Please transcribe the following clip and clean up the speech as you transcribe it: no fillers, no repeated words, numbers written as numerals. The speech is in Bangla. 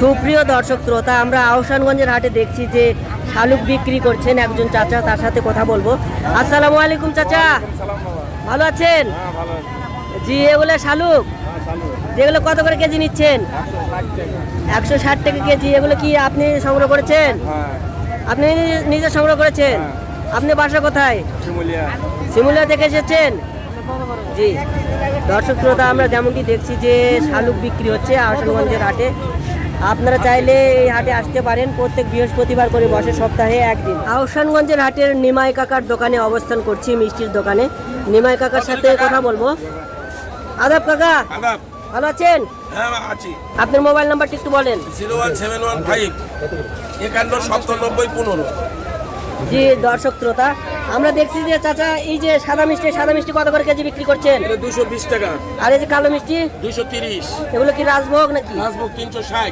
সুপ্রিয় দর্শক শ্রোতা, আমরা আহসানগঞ্জের হাটে দেখছি যে শালুক বিক্রি করছেন একজন চাচা, তার সাথে কথা বলবো। আসসালামু আলাইকুম চাচা, ভালো আছেন? জি, এগুলো শালুক, যেগুলো কত করে কেজি নিচ্ছেন? 160 টাকা কেজি। এগুলো কি আপনি সংগ্রহ করেছেন? আপনি নিজে সংগ্রহ করেছেন? আপনি বাসা কোথায়? শিমুলিয়া থেকে এসেছেন? জি দর্শক শ্রোতা, আমরা যেমনটি দেখছি যে শালুক বিক্রি হচ্ছে আহসানগঞ্জের হাটে। আপনারা চাইলে এই হাটে আসতে পারেন, প্রত্যেক বৃহস্পতিবার করে বসে, সপ্তাহে একদিন। আহসানগঞ্জের হাটের নিমাই কাকার দোকানে অবস্থান করছি, মিষ্টির দোকানে। নিমাই কাকার সাথে কথা বলবো। আদাব কাকা, ভালো আছেন? হ্যাঁ আছি। আপনার মোবাইল নাম্বারটি একটু বলেন। 01715 519015। জি দর্শক শ্রোতা, আমরা দেখছি যে চাচা এই যে সাদা মিষ্টি কত করে কেজি বিক্রি করছেন? 220 টাকা। আর এই যে কালো মিষ্টি 230। এগুলো কি রাজভোগ নাকি? রাজভোগ 360।